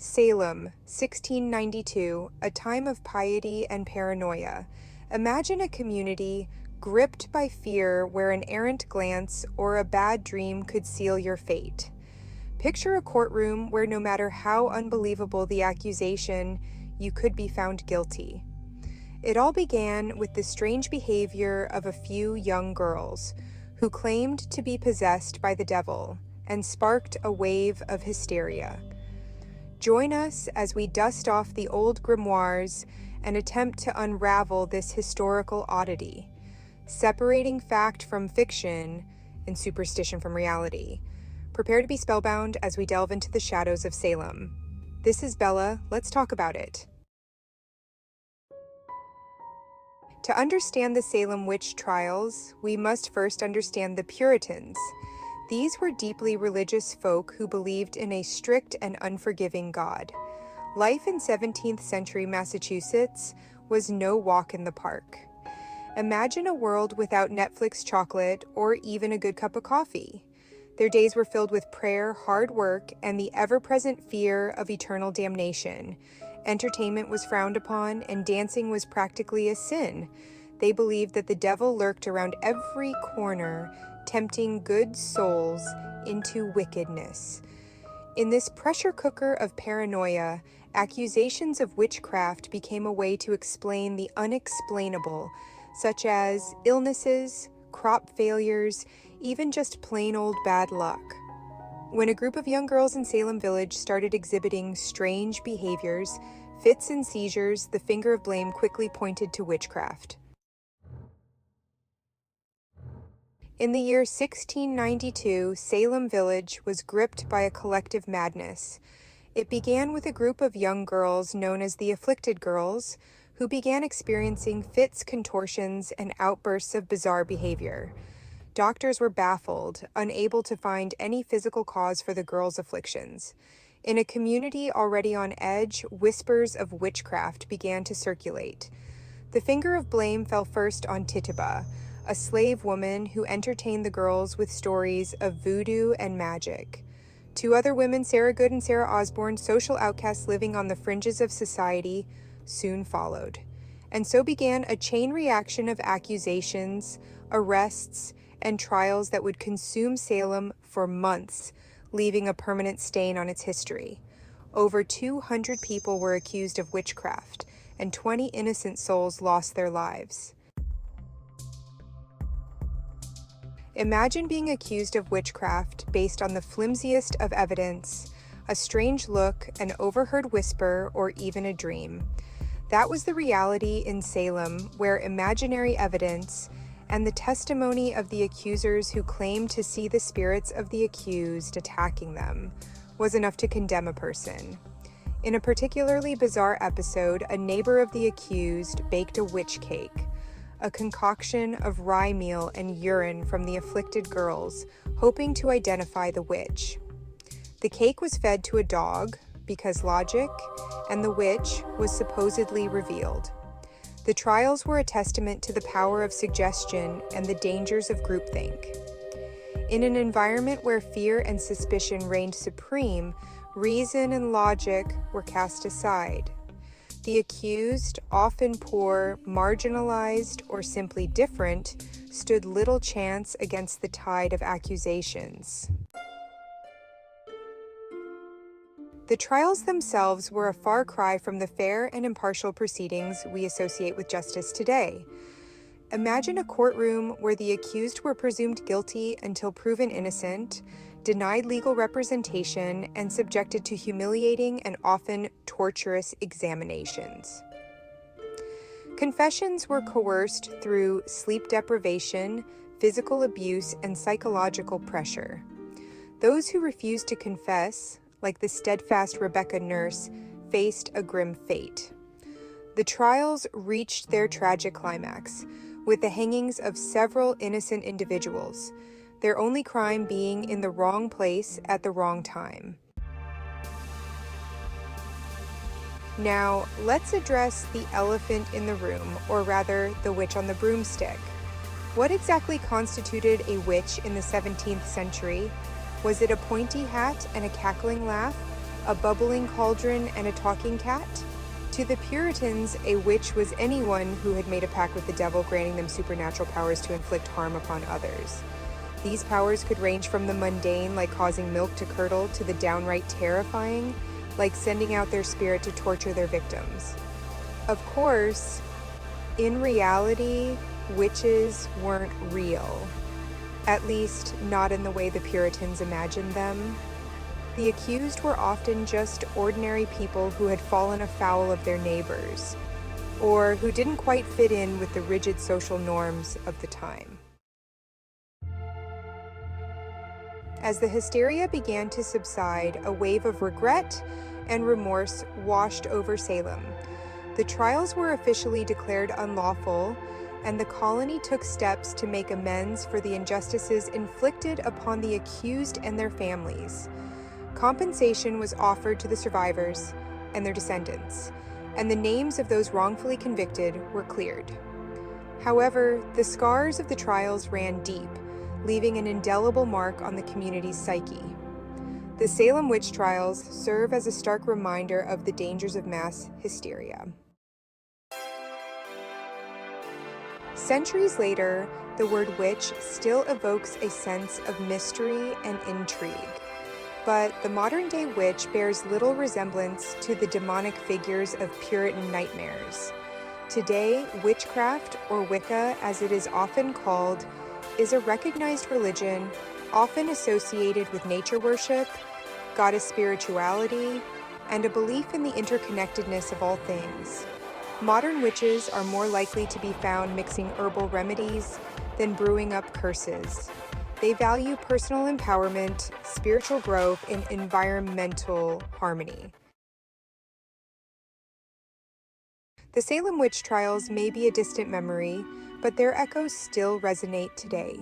Salem, 1692, a time of piety and paranoia. Imagine a community gripped by fear where an errant glance or a bad dream could seal your fate. Picture a courtroom where no matter how unbelievable the accusation, you could be found guilty. It all began with the strange behavior of a few young girls who claimed to be possessed by the devil and sparked a wave of hysteria. Join us as we dust off the old grimoires and attempt to unravel this historical oddity, separating fact from fiction and superstition from reality. Prepare to be spellbound as we delve into the shadows of Salem. This is Bella. Let's talk about it. To understand the Salem Witch Trials, we must first understand the Puritans. These were deeply religious folk who believed in a strict and unforgiving God. Life in 17th century Massachusetts was no walk in the park. Imagine a world without Netflix chocolate or even a good cup of coffee. Their days were filled with prayer, hard work, and the ever-present fear of eternal damnation. Entertainment was frowned upon, and dancing was practically a sin. They believed that the devil lurked around every corner, tempting good souls into wickedness. In this pressure cooker of paranoia, accusations of witchcraft became a way to explain the unexplainable, such as illnesses, crop failures, even just plain old bad luck. When a group of young girls in Salem Village started exhibiting strange behaviors, fits and seizures, the finger of blame quickly pointed to witchcraft. In the year 1692, Salem Village was gripped by a collective madness. It began with a group of young girls known as the Afflicted Girls, who began experiencing fits, contortions, and outbursts of bizarre behavior. Doctors were baffled, unable to find any physical cause for the girls' afflictions. In a community already on edge, whispers of witchcraft began to circulate. The finger of blame fell first on Tituba, a slave woman who entertained the girls with stories of voodoo and magic. Two other women, Sarah Good and Sarah Osborne, social outcasts living on the fringes of society, soon followed. And so began a chain reaction of accusations, arrests, and trials that would consume Salem for months, leaving a permanent stain on its history. Over 200 people were accused of witchcraft, and 20 innocent souls lost their lives. Imagine being accused of witchcraft based on the flimsiest of evidence, a strange look, an overheard whisper, or even a dream. That was the reality in Salem, where imaginary evidence and the testimony of the accusers who claimed to see the spirits of the accused attacking them was enough to condemn a person. In a particularly bizarre episode, a neighbor of the accused baked a witch cake, a concoction of rye meal and urine from the afflicted girls, hoping to identify the witch. The cake was fed to a dog because logic, and the witch was supposedly revealed. The trials were a testament to the power of suggestion and the dangers of groupthink. In an environment where fear and suspicion reigned supreme, reason and logic were cast aside. The accused, often poor, marginalized, or simply different, stood little chance against the tide of accusations. The trials themselves were a far cry from the fair and impartial proceedings we associate with justice today. Imagine a courtroom where the accused were presumed guilty until proven innocent, denied legal representation, and subjected to humiliating and often torturous examinations. Confessions were coerced through sleep deprivation, physical abuse, and psychological pressure. Those who refused to confess, like the steadfast Rebecca Nurse, faced a grim fate. The trials reached their tragic climax, with the hangings of several innocent individuals, their only crime being in the wrong place at the wrong time. Now, let's address the elephant in the room, or rather, the witch on the broomstick. What exactly constituted a witch in the 17th century? Was it a pointy hat and a cackling laugh? a bubbling cauldron, and a talking cat? To the Puritans, a witch was anyone who had made a pact with the devil, granting them supernatural powers to inflict harm upon others. These powers could range from the mundane, like causing milk to curdle, to the downright terrifying, like sending out their spirit to torture their victims. Of course, in reality, witches weren't real. At least, not in the way the Puritans imagined them. The accused were often just ordinary people who had fallen afoul of their neighbors, or who didn't quite fit in with the rigid social norms of the time. As the hysteria began to subside, a wave of regret and remorse washed over Salem. The trials were officially declared unlawful, and the colony took steps to make amends for the injustices inflicted upon the accused and their families. Compensation was offered to the survivors and their descendants, and the names of those wrongfully convicted were cleared. However, the scars of the trials ran deep, leaving an indelible mark on the community's psyche. The Salem Witch Trials serve as a stark reminder of the dangers of mass hysteria. Centuries later, the word witch still evokes a sense of mystery and intrigue. But the modern-day witch bears little resemblance to the demonic figures of Puritan nightmares. Today, witchcraft, or Wicca as it is often called, is a recognized religion often associated with nature worship, goddess spirituality, and a belief in the interconnectedness of all things. Modern witches are more likely to be found mixing herbal remedies than brewing up curses. They value personal empowerment, spiritual growth, and environmental harmony. The Salem Witch Trials may be a distant memory, but their echoes still resonate today.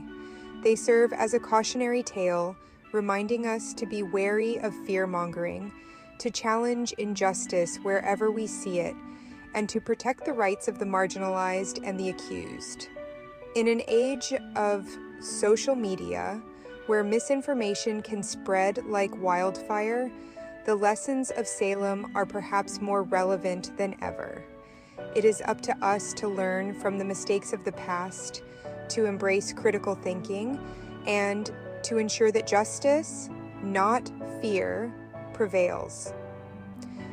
They serve as a cautionary tale, reminding us to be wary of fear-mongering, to challenge injustice wherever we see it, and to protect the rights of the marginalized and the accused. In an age of social media, where misinformation can spread like wildfire, the lessons of Salem are perhaps more relevant than ever. It is up to us to learn from the mistakes of the past, to embrace critical thinking, and to ensure that justice, not fear, prevails.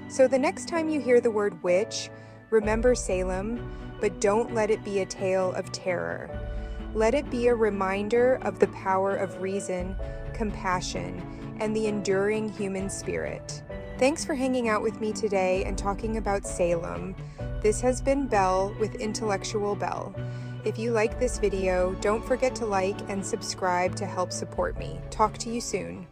So the next time you hear the word witch, remember Salem, but don't let it be a tale of terror. Let it be a reminder of the power of reason, compassion, and the enduring human spirit. Thanks for hanging out with me today and talking about Salem. This has been Belle with Intellectual Belle. If you like this video, don't forget to like and subscribe to help support me. Talk to you soon.